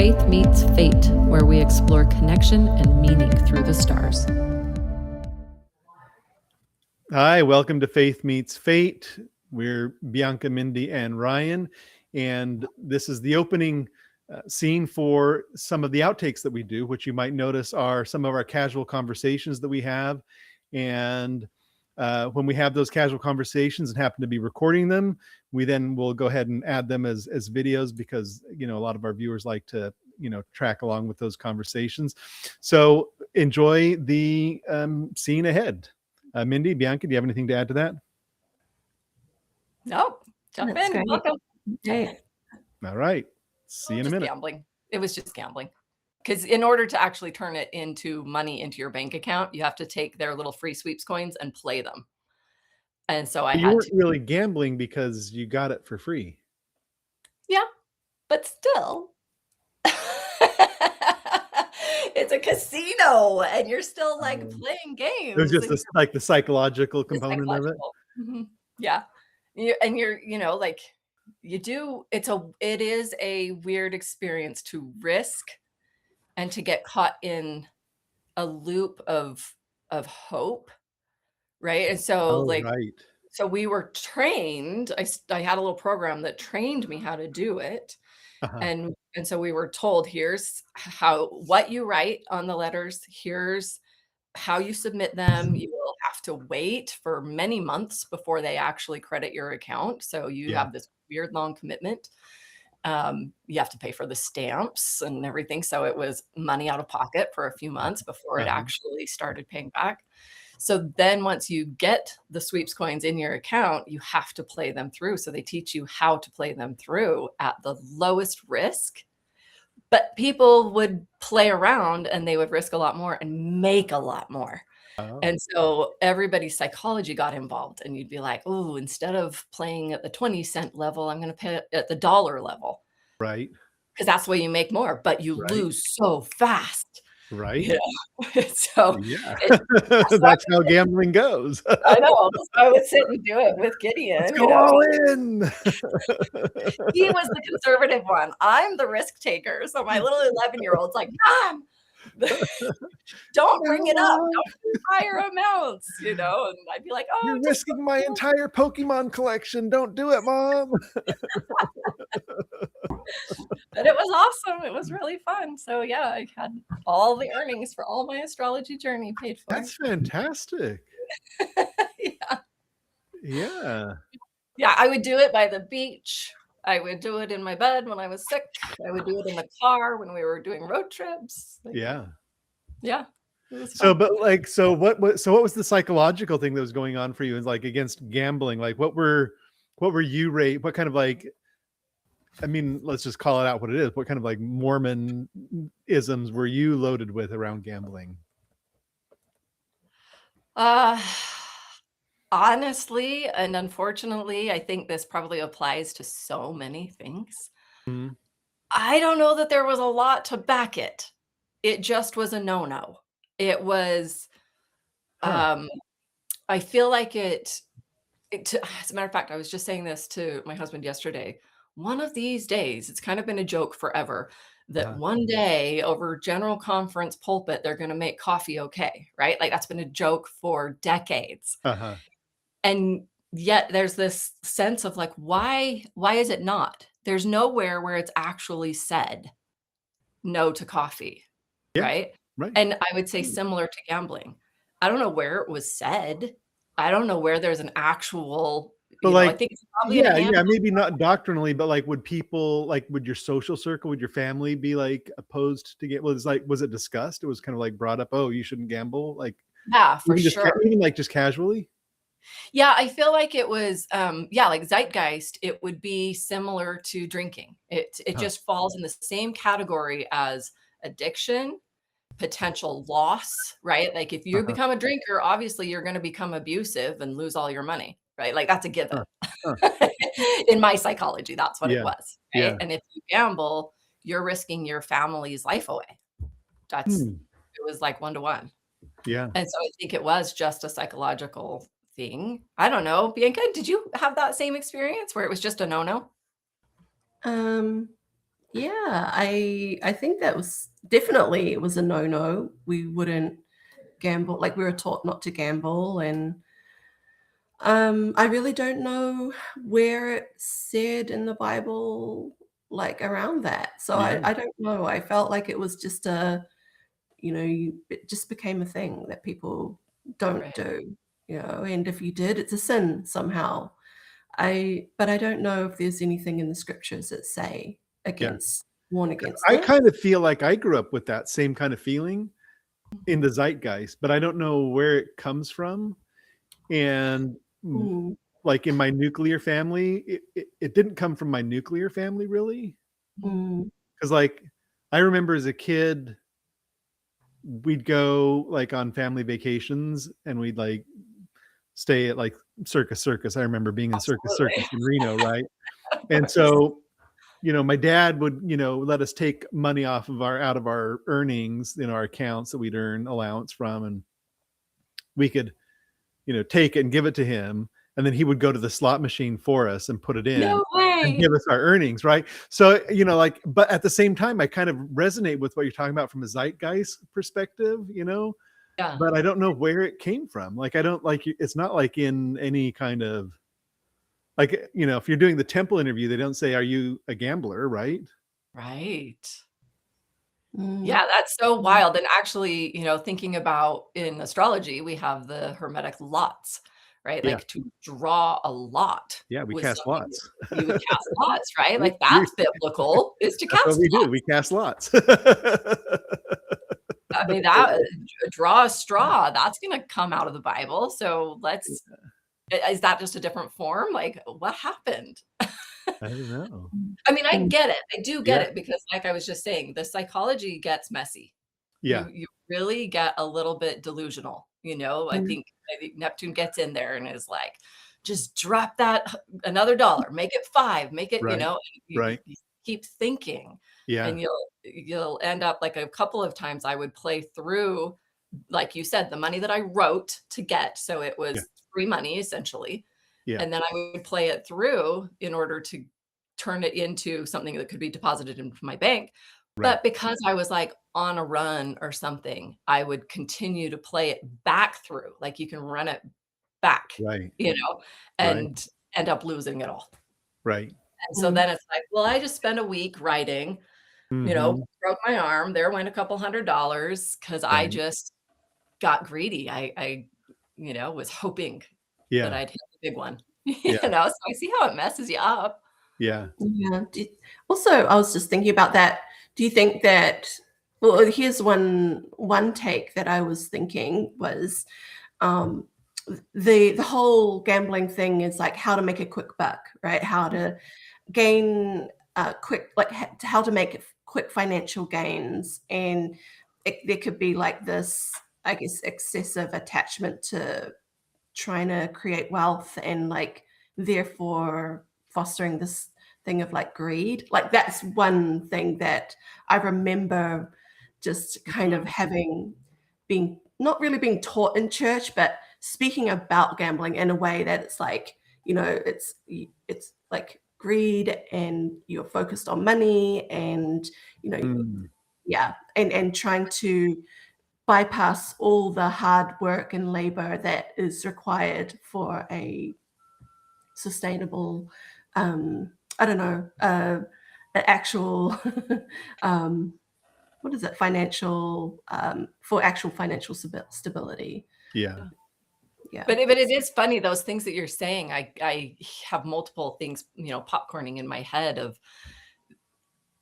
Faith Meets Fate, where we explore connection and meaning through the stars. Hi, welcome to Faith Meets Fate. We're Bianca, Mindy, and Ryan, and this is the opening scene for some of the outtakes that we do, which you might notice are some of our casual conversations that we have. And when we have those casual conversations and happen to be recording them, we then will go ahead and add them as videos because, you know, a lot of our viewers like to, you know, track along with those conversations. So enjoy the scene ahead. Mindy, Bianca, do you have anything to add to that? No, jump That's in. great. Welcome. Okay. All right. See you in a minute. Gambling. It was just gambling. Because in order to actually turn it into money into your bank account, you have to take their little free sweeps coins and play them. And so You weren't really gambling because you got it for free. Yeah, but still. It's a casino and you're still like playing games. It was just like the psychological component of it. Mm-hmm. Yeah. You're, you know, like you do, it is a weird experience to risk and to get caught in a loop of hope. Right. And so so we were trained. I had a little program that trained me how to do it. And so we were told, here's what you write on the letters. Here's how you submit them. You will have to wait for many months before they actually credit your account. So you have this weird long commitment. You have to pay for the stamps and everything. So it was money out of pocket for a few months before it actually started paying back. So then once you get the sweeps coins in your account, you have to play them through. So they teach you how to play them through at the lowest risk. But people would play around and they would risk a lot more and make a lot more. And so everybody's psychology got involved. And you'd be like, oh, instead of playing at the 20-cent level, I'm going to pay at the dollar level. Right. Because that's where you make more, but you lose so fast. Right. You know? So that's how gambling goes. I know. So I would sit and do it with Gideon. Let's go all in. He was the conservative one. I'm the risk taker. So my little 11-year-old's like, Mom, don't bring it up. Don't do higher amounts, you know? And I'd be like, oh, you're risking my entire Pokemon collection. Don't do it, Mom. But it was awesome. It was really fun. So yeah, I had all the earnings for all my astrology journey paid for. That's fantastic. Yeah. I would do it by the beach. I would do it in my bed when I was sick. I would do it in the car when we were doing road trips. Yeah. So, but so what was the psychological thing that was going on for you? Is like against gambling? Like what were you what kind of like, I mean, let's just call it out what it is. What kind of like Mormon isms were you loaded with around gambling? Honestly, and unfortunately, I think this probably applies to so many things. Mm-hmm. I don't know that there was a lot to back it. It just was a no-no. It was, I feel like as a matter of fact, I was just saying this to my husband yesterday. One of these days, it's kind of been a joke forever that one day over general conference pulpit, they're going to make coffee okay, right? Like that's been a joke for decades. And yet there's this sense of like, why is it not? There's nowhere where it's actually said no to coffee, right? And I would say similar to gambling. I don't know where it was said. I don't know where there's an actual, but like, I think it's probably maybe not doctrinally, but like, would people would your social circle, would your family be like opposed to was it discussed? It was kind of like brought up, oh, you shouldn't gamble. Like, yeah, for sure. Even like just casually. Yeah, I feel like it was, like zeitgeist, it would be similar to drinking. It just falls in the same category as addiction, potential loss, right? Like if you become a drinker, obviously you're going to become abusive and lose all your money, right? Like that's a given. In my psychology, that's what it was. Right? And if you gamble, you're risking your family's life away. It was like 1-to-1. Yeah. And so I think it was just a psychological thing. I don't know. Bianca, did you have that same experience where it was just a no-no? Yeah, I think that was definitely it was a no-no. We wouldn't gamble. Like we were taught not to gamble, and I really don't know where it said in the Bible like around that. So Yeah, I don't know. I felt like it was just a, it just became a thing that people don't Right. do, and if you did, it's a sin somehow. But I don't know if there's anything in the scriptures that say yeah. warn against I it. kind of feel like I grew up with that same kind of feeling in the zeitgeist, but I don't know where it comes from. And Mm, like in my nuclear family, it didn't come from my nuclear family really. mm, Because like I remember as a kid, we'd go like on family vacations and we'd like stay at like Circus. I remember being in Circus Absolutely. in Reno, right? Of And course. so, my dad would, let us take money out of our earnings, our accounts that we'd earn allowance from, and we could, take it and give it to him. And then he would go to the slot machine for us and put it in No and way. give us our earnings, right? So, like, but at the same time, I kind of resonate with what you're talking about from a zeitgeist perspective, Yeah. but I don't know where it came from. Like, I don't like it's not like in any kind of like, if you're doing the temple interview, they don't say, "Are you a gambler?" Right? Right. mm, Yeah, that's so mm. wild. And actually, thinking about in astrology, we have the Hermetic lots, right? Yeah. Like to draw a lot Yeah, we was cast something that lots. you would cast lots, right? We Like that's biblical, is to That's what cast we do. We lots. cast lots. I mean, that draw a straw, that's gonna come out of the Bible. So is that just a different form? Like, what happened? I don't know. I mean, I Mm, get it. I do get Yeah. it because like I was just saying, the psychology gets messy. Yeah. You really get a little bit delusional, mm, I think Neptune gets in there and is like, "Just drop that another dollar, make it 5, make it," Right. and Right. you keep thinking, Yeah. and you'll end up like a couple of times I would play through, like you said, the money that I wrote to get, so it Yeah. was free money essentially, Yeah. and then I would play it through in order to turn it into something that could be deposited into my bank. Right. But because I was, like, on a run or something, I would continue to play it back through, like, you can run it back, Right. you know, Right. and end up losing it all. Right. And so mm, then it's like, well, I just spent a week writing, Mhm. broke my arm, there went a couple $100 because I Right. just got greedy. Was hoping that Yeah. I'd hit the big one, Yeah. So I see how it messes you up. Yeah. yeah. Also, I was just thinking about that. Do you think that? Well, here's one take that I was thinking was um, the whole gambling thing is like how to make a quick buck, right? How to gain quick, like how to make quick financial gains, and there could be like this, I guess, excessive attachment to trying to create wealth and like therefore fostering this thing of like greed. Like that's one thing that I remember just kind of Mhm. having being not really being taught in church, but speaking about gambling in a way that it's like, it's like greed and you're focused on money and you know Mm. yeah, and trying to bypass all the hard work and labor that is required for a sustainable, I don't know, an actual, um, what is it, financial, for actual financial stability. Yeah. Yeah. But it is funny, those things that you're saying, I have multiple things, popcorning in my head of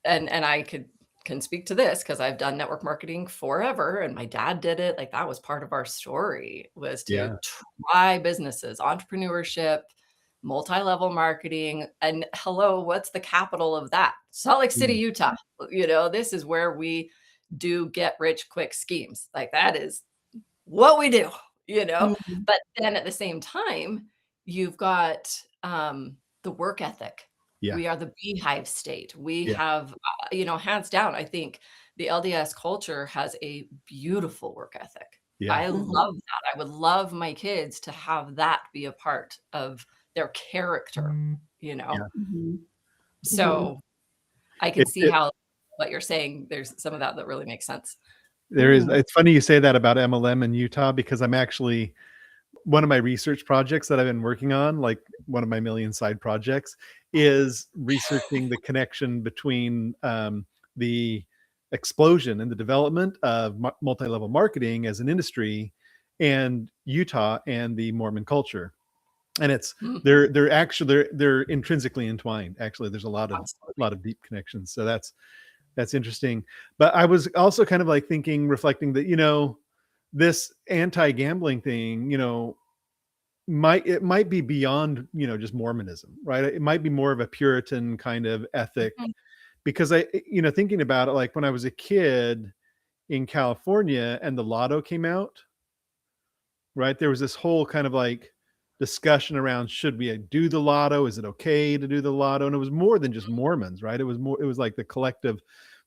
and I can speak to this because 'cause I've done network marketing forever, and my dad did it, like, that was part of our story, was to Yeah. try businesses, entrepreneurship, multi-level marketing, and hello, what's the capital of that? Salt Lake City, Mm. Utah, this is where we do get rich quick schemes, like, that is what we do, you know? Mhm. But then at the same time, you've got, the work ethic. Yeah. We are the beehive state. We Yeah. have, hands down, I think the LDS culture has a beautiful work ethic. Yeah. I Mhm. love that. I would love my kids to have that be a part of their character, you know? Yeah. Mhm. Mhm. So I can see how what you're saying, there's some of that really makes sense. There is. It's funny you say that about MLM in Utah, because I'm actually, one of my research projects that I've been working on, like one of my million side projects, is researching the connection between the explosion and the development of multi-level marketing as an industry and Utah and the Mormon culture. And it's they're actually they're intrinsically entwined. Actually, there's a lot of deep connections. So that's interesting. But I was also kind of like thinking, reflecting that, this anti-gambling thing, it might be beyond, just Mormonism, right? It might be more of a Puritan kind of ethic, because thinking about it, like when I was a kid in California and the lotto came out, right? There was this whole kind of like discussion around, should we do the lotto? Is it okay to do the lotto? And it was more than just Mormons, right? It was like the collective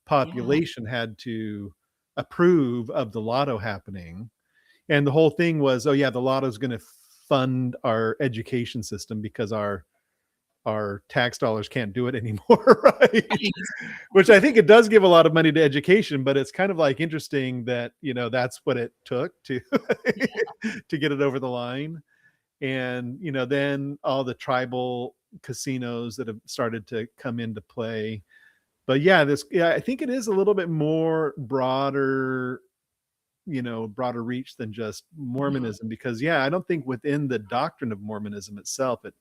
population had to approve of the lotto happening. And the whole thing was, oh yeah, the lotto is going to fund our education system because our tax dollars can't do it anymore, right? Which I think it does give a lot of money to education, but it's kind of like interesting that, that's what it took to to get it over the line. And, then all the tribal casinos that have started to come into play. But I think it is a little bit more broader reach than just Mormonism, because I don't think within the doctrine of Mormonism itself, it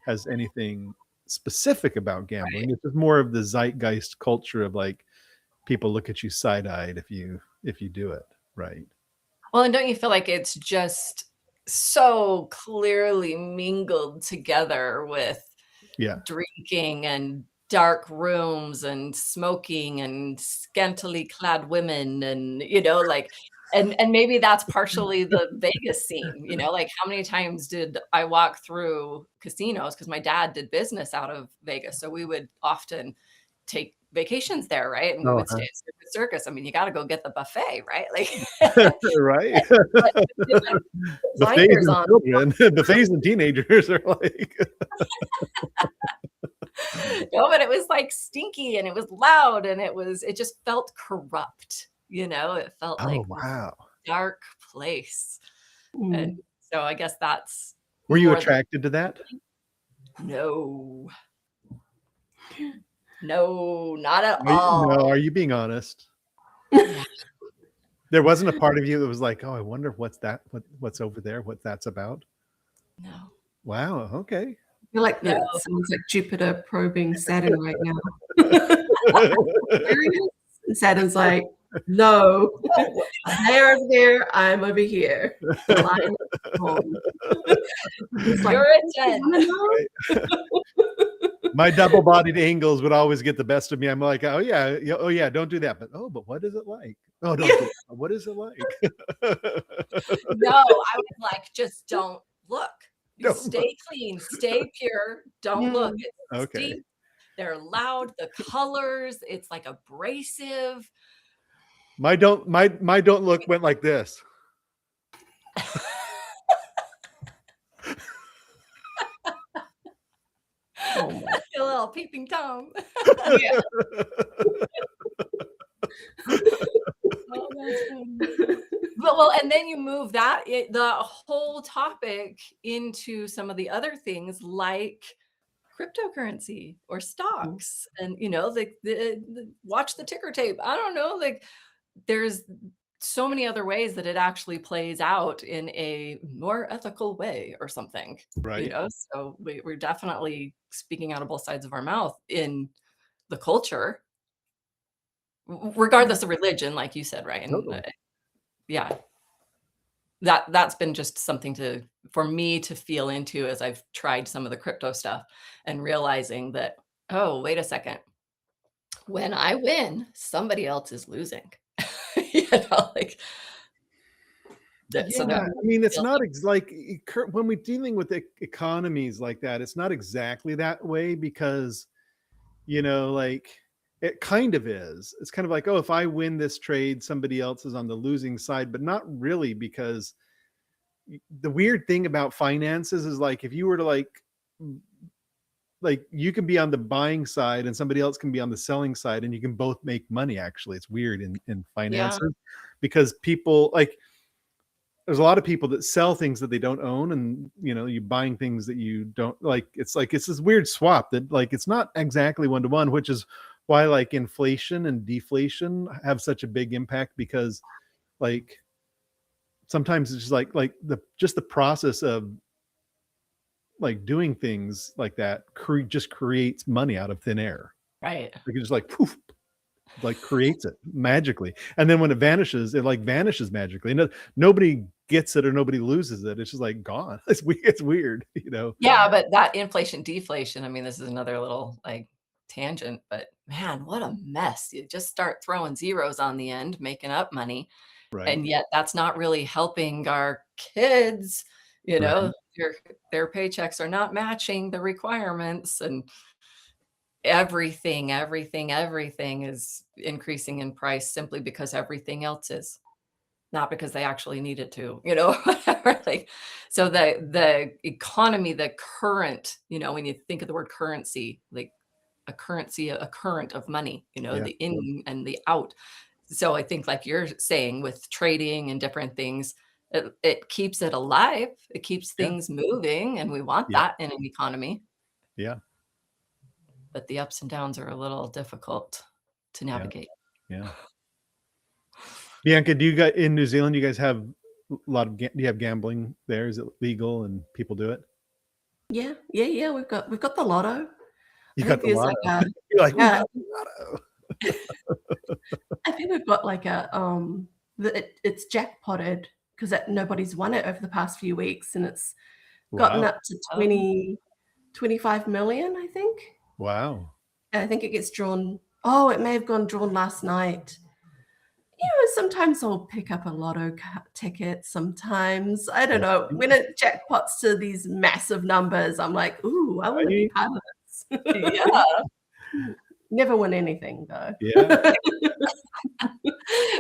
has anything specific about gambling. Right. It's just more of the zeitgeist culture of like, people look at you side-eyed if you do it, right? Well, and don't you feel like it's just so clearly mingled together with drinking and dark rooms and smoking and scantily clad women, and and maybe that's partially the Vegas scene, like how many times did I walk through casinos, because my dad did business out of Vegas, so we would often take vacations there, right? And we would stay at Circus. I mean, you got to go get the buffet, right? Like, right. Blinders on. Buffets and teenagers are like. No, but it was like stinky and it was loud and it just felt corrupt. It felt like a dark place. And so I guess that's. Were you attracted to that? No, not at all. No, are you being honest? There wasn't a part of you that was like, oh, I wonder what's over there, what that's about? No. Wow. Okay. I feel like that sounds like Jupiter probing Saturn right now. Saturn's like, no, they're over there, I'm over here. You're a 10. My double-bodied angles would always get the best of me. I'm like, oh yeah, don't do that. But what is it like? Oh, don't do that. What is it like? No, I was like, just don't look. Stay clean, stay pure, don't look. It's steep. They're loud, the colors, it's like abrasive. My don't look went like this. A little peeping Tom. Oh, that's funny. Well, and then you move the whole topic into some of the other things like cryptocurrency or stocks, and watch the ticker tape. I don't know, like there's so many other ways that it actually plays out in a more ethical way or something, right? So we're definitely speaking out of both sides of our mouth in the culture, regardless of religion, like you said, right? And totally. That's been just something for me to feel into as I've tried some of the crypto stuff and realizing that, oh, wait a second, when I win, somebody else is losing. Like that. So I mean, it's not like when we're dealing with economies like that, it's not exactly that way, because like it kind of is. It's kind of like, oh, if I win this trade, somebody else is on the losing side, but not really, because the weird thing about finances is like, if you were to like like you can be on the buying side and somebody else can be on the selling side, and you can both make money. Actually, it's weird in finances because people like, there's a lot of people that sell things that they don't own, and you buying things that you don't like. It's this weird swap that like it's not exactly one-to-one, which is why like inflation and deflation have such a big impact, because like sometimes it's just like the process of like doing things like that just creates money out of thin air. Right. Like it's just like poof, like creates it magically, and then when it vanishes, it like vanishes magically. Nobody gets it or nobody loses it. It's just like gone. It's weird, Yeah, but that inflation deflation, I mean, this is another little like tangent, but man, what a mess. You just start throwing zeros on the end, making up money. Right. And yet that's not really helping our kids, Right. their paychecks are not matching the requirements, and everything is increasing in price simply because everything else is, not because they actually need it to, whatever. Like, so the economy, the current, when you think of the word currency, like a currency, a current of money, the in and the out. So I think like you're saying with trading and different things, it keeps it alive. It keeps things moving, and we want that in an economy. Yeah. But the ups and downs are a little difficult to navigate. Yeah. Bianca, do you guys in New Zealand, you guys have a lot of, do you have gambling there? Is it legal and people do it? Yeah. We've got the lotto. You got the lotto. You're like, yeah. we got the lotto. I think we've got like it's jackpotted because nobody's won it over the past few weeks, and it's gotten up to 25 million, I think. Wow. And I think it gets drawn. It may have gone drawn last night. Sometimes I'll pick up a lotto ticket. Sometimes, I don't know. When it jackpots to these massive numbers, I'm like, ooh, I want to be part of this. Yeah. Never win anything though. Yeah.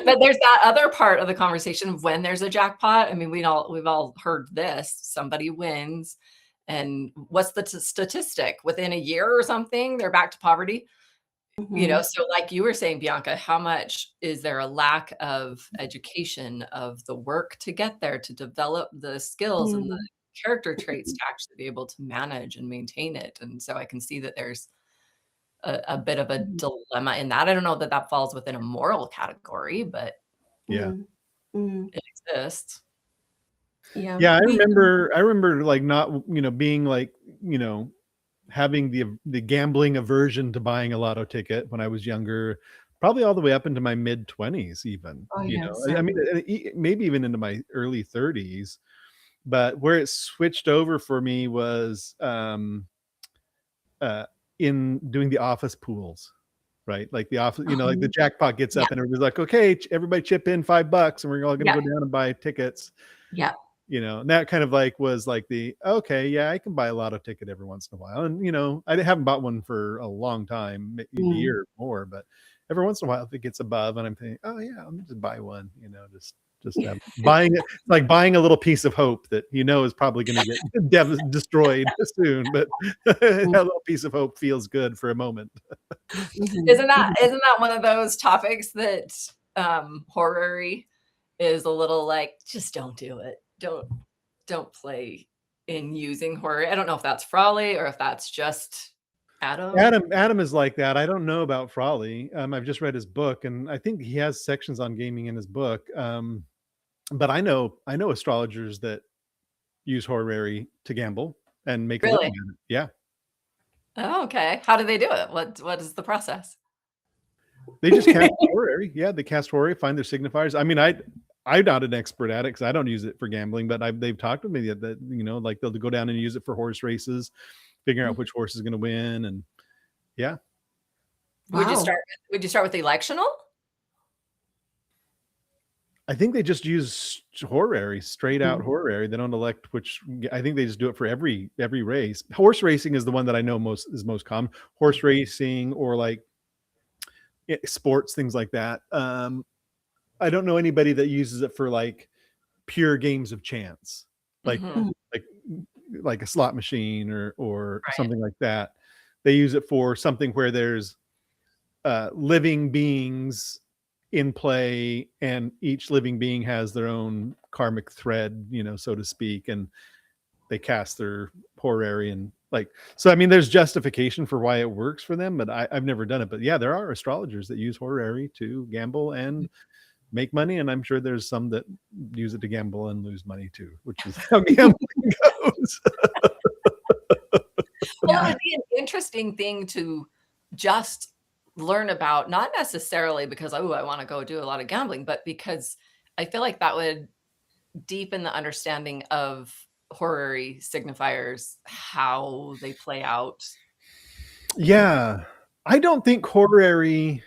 But there's that other part of the conversation of when there's a jackpot. I mean, we've all heard this. Somebody wins, and what's the statistic? Within a year or something, they're back to poverty. So like you were saying, Bianca, how much is there a lack of education of the work to get there, to develop the skills and the character traits to actually be able to manage and maintain it? And so I can see that there's a bit of a dilemma in that. I don't know that that falls within a moral category, but it exists. Yeah. I remember like not, being like, having the gambling aversion to buying a lotto ticket when I was younger, probably all the way up into my mid 20s even. I mean, maybe even into my early 30s. But where it switched over for me was in doing the office pools, right? Like the office, like the jackpot gets up and everybody's like, okay, everybody chip in $5 and we're all gonna go down and buy tickets. Yeah. And that kind of like was like I can buy a lotto ticket every once in a while. And I haven't bought one for a long time, maybe a year or more, but every once in a while if it gets above and I'm thinking, oh yeah, let me just buy one, just buying it, like buying a little piece of hope that is probably going to get destroyed soon, but a little piece of hope feels good for a moment. Isn't that one of those topics that Horary is a little like, just don't do it. Don't play in using Horary. I don't know if that's Frawley or if that's just Adam. Adam is like that. I don't know about Frawley. I've just read his book, and I think he has sections on gaming in his book. But I know astrologers that use Horary to gamble and make a living at it. Yeah. Oh, okay. How do they do it? What is the process? They just cast Horary. Yeah, they cast Horary, find their signifiers. I mean, I'm not an expert at it because I don't use it for gambling, but they've talked with me that like they'll go down and use it for horse races, figuring out which horse is going to win, and yeah. Would you start with the electional? I think they just use Horary, straight out Horary. They don't elect which. I think they just do it for every race. Horse racing is the one that I know is most common. Horse racing or like sports, things like that. I don't know anybody that uses it for like pure games of chance, like a slot machine or something like that. they use it for something where there's living beings in play, and each living being has their own karmic thread, so to speak, and they cast their horary and so I mean, there's justification for why it works for them, but I've never done it. But yeah, there are astrologers that use horary to gamble and make money, and I'm sure there's some that use it to gamble and lose money too, which is how gambling goes. Well, it would be an interesting thing to just learn about, not necessarily because, I want to go do a lot of gambling, but because I feel like that would deepen the understanding of horary signifiers, how they play out. Yeah, I don't think horary,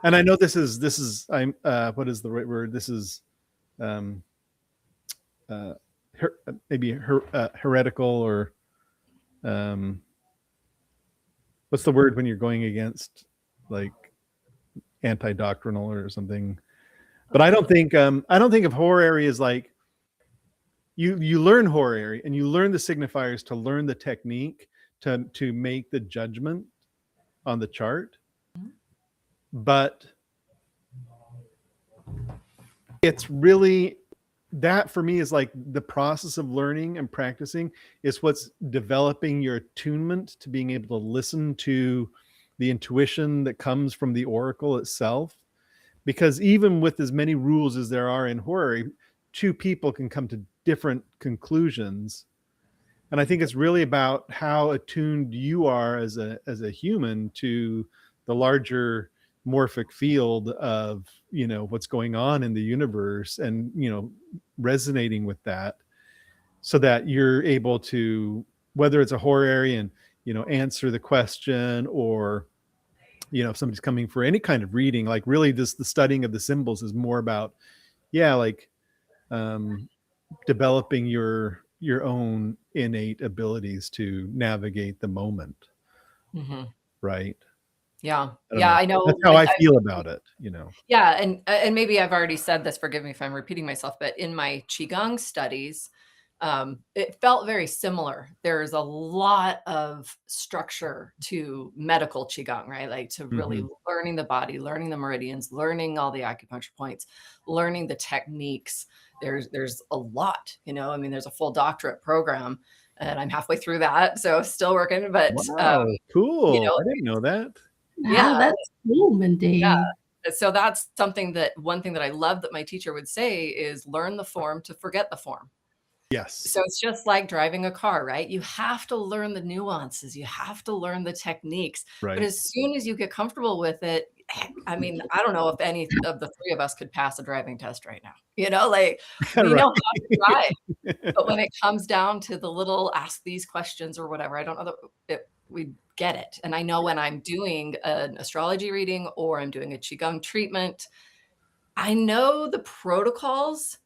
and I know this is I'm what is the right word? This is maybe heretical, or what's the word when you're going against, like, anti-doctrinal or something. But I don't think of horary as like you learn horary and you learn the signifiers to learn the technique to make the judgment on the chart. But it's really, that for me is like the process of learning and practicing is what's developing your attunement to being able to listen to the intuition that comes from the oracle itself. Because even with as many rules as there are in horary, two people can come to different conclusions. And I think it's really about how attuned you are as a human to the larger morphic field of, what's going on in the universe, and, resonating with that, so that you're able to, whether it's a horary and, answer the question, or, if somebody's coming for any kind of reading, like really the studying of the symbols is more about, developing your own innate abilities to navigate the moment. Mm-hmm. Right. Yeah. I know. That's how I feel about it, Yeah. And maybe I've already said this, forgive me if I'm repeating myself, but in my Qigong studies, it felt very similar. There's a lot of structure to medical Qigong, right? Like to really learning the body, learning the meridians, learning all the acupuncture points, learning the techniques. There's a lot, I mean, there's a full doctorate program, and I'm halfway through that. So still working, but wow, cool. I didn't know that. Yeah, that's cool, Mindy. Yeah. So that's one thing that I love that my teacher would say is learn the form to forget the form. Yes. So it's just like driving a car, right? You have to learn the nuances. You have to learn the techniques. Right. But as soon as you get comfortable with it, I mean, I don't know if any of the three of us could pass a driving test right now. Like we know how to drive. But when it comes down to the little ask these questions or whatever, I don't know that we get it. And I know when I'm doing an astrology reading or I'm doing a Qigong treatment, I know the protocols.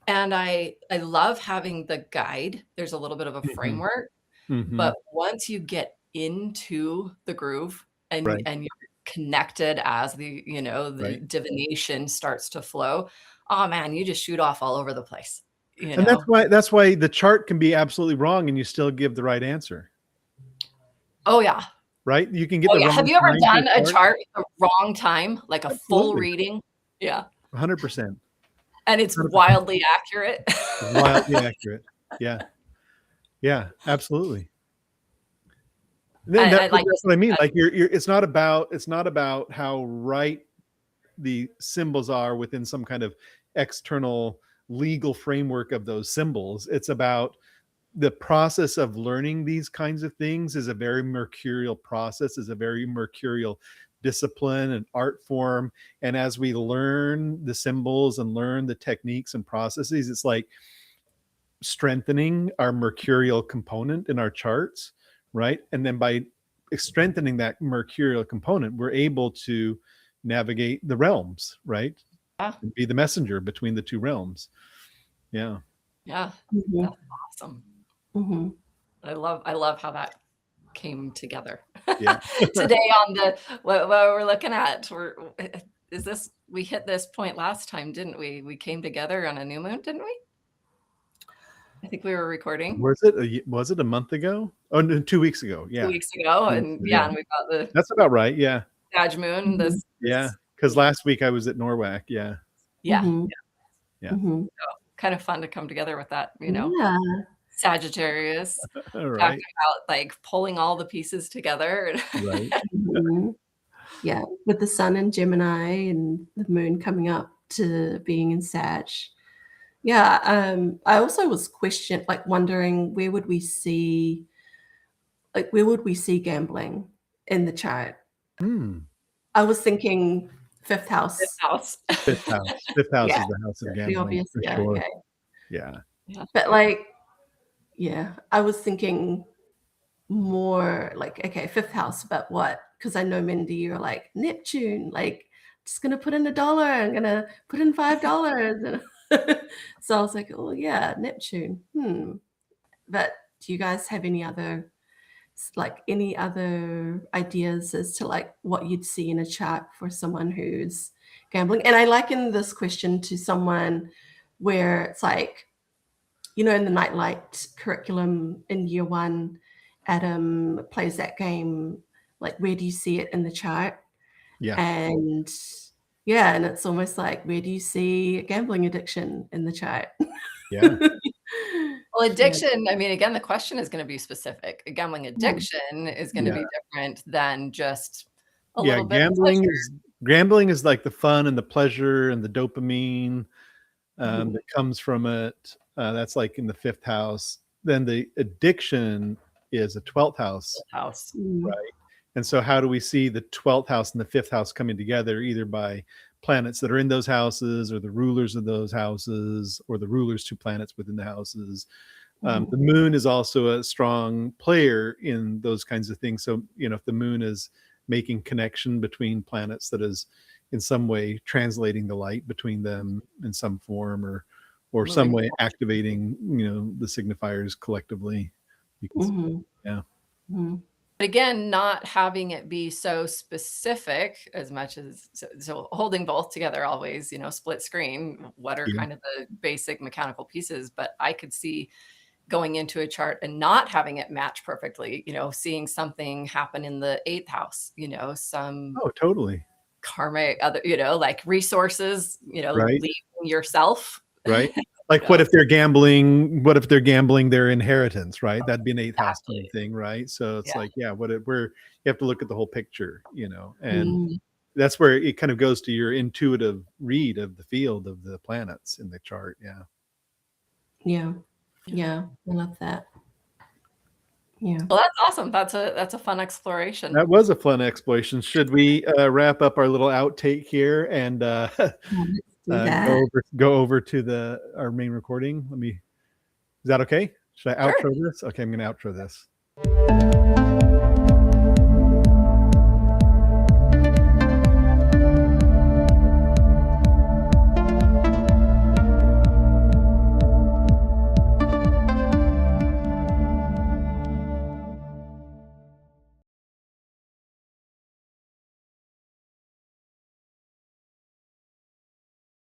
And I love having the guide. There's a little bit of a framework, but once you get into the groove and you're connected as the divination starts to flow, oh man, you just shoot off all over the place. And that's why the chart can be absolutely wrong and you still give the right answer. Oh yeah. Right? You can get the wrong. Have you ever done a chart at the wrong time, like a full reading? Yeah. 100%. And it's wildly accurate. Wildly accurate. Yeah. Yeah, absolutely. That's what I mean. Like it's not about how right the symbols are within some kind of external legal framework of those symbols. It's about the process of learning these kinds of things is a very mercurial process, is a very mercurial discipline and art form. And as we learn the symbols and learn the techniques and processes, it's like strengthening our mercurial component in our charts, right? And then by strengthening that mercurial component, we're able to navigate the realms, right? Yeah. And be the messenger between the two realms. Yeah. Yeah. That's awesome. I love how that came together. Yeah. Today on what we're looking at, we hit this point last time, didn't we? We came together on a new moon, didn't we? I think we were recording. Was it a month ago? Oh, no, 2 weeks ago. 2 Yeah. weeks ago, and Yeah. and we've got the That's about right. Yeah. Sag moon. This Yeah. Because last week I was at Norwalk. Yeah. yeah, Mhm. Yeah. Mhm. kind of fun to come together with that, Yeah. Sagittarius, All talking right. about like pulling all the pieces together. Right. Mhm. Yeah, with the sun in Gemini and the moon coming up to being in Sag. Yeah, I also was wondering where would we see gambling in the chart? Hmm. I was thinking fifth This house. house. Fifth house. Fifth house Yeah, is the house of the gambling obvious. for Yeah, sure. okay. Yeah. But yeah, I was thinking more like, okay, fifth house, but what? Because I know, Mindy, you're like Neptune, like just gonna put in $1, I'm gonna put in $5. And so I was like, oh yeah, Neptune. But do you guys have any other ideas as to like what you'd see in a chart for someone who's gambling? And I liken this question to someone where it's like, in the Nightlight curriculum in year 1, Adam plays that game, like, where do you see it in the chart? Yeah. And yeah, and it's almost like, where do you see a gambling addiction in the chart? Yeah. Well, Yeah. addiction, I mean, again, the question is going to be specific. A gambling addiction is going to Yeah. be different than just a Yeah. little bit of pleasure. Gambling is like the fun and the pleasure and the dopamine that comes from it. That's like in the fifth house. Then the addiction is a 12th house. House. Right. And so how do we see the 12th house and the fifth house coming together, either by planets that are in those houses or the rulers of those houses or the rulers to planets within the houses? The moon is also a strong player in those kinds of things. So, if the moon is making connection between planets, that is in some way translating the light between them in some form, or some way activating, the signifiers collectively. You can see, yeah. But again, not having it be so specific as much as so holding both together always, split screen, what are kind of the basic mechanical pieces, but I could see going into a chart and not having it match perfectly, seeing something happen in the 8th house, some Totally. karmic other, like resources, Right. leaving yourself. Right. Like what if they're gambling their inheritance, right? That'd be an 8th house kind of thing, right? So it's like, you have to look at the whole picture, and that's where it kind of goes to your intuitive read of the field of the planets in the chart. Yeah, I love that. Yeah. Well, that's awesome. That's a fun exploration. That was a fun exploration. Should we wrap up our little outtake here and go over to our main recording? Is that okay? Should I outro this? Okay, I'm going to outro this.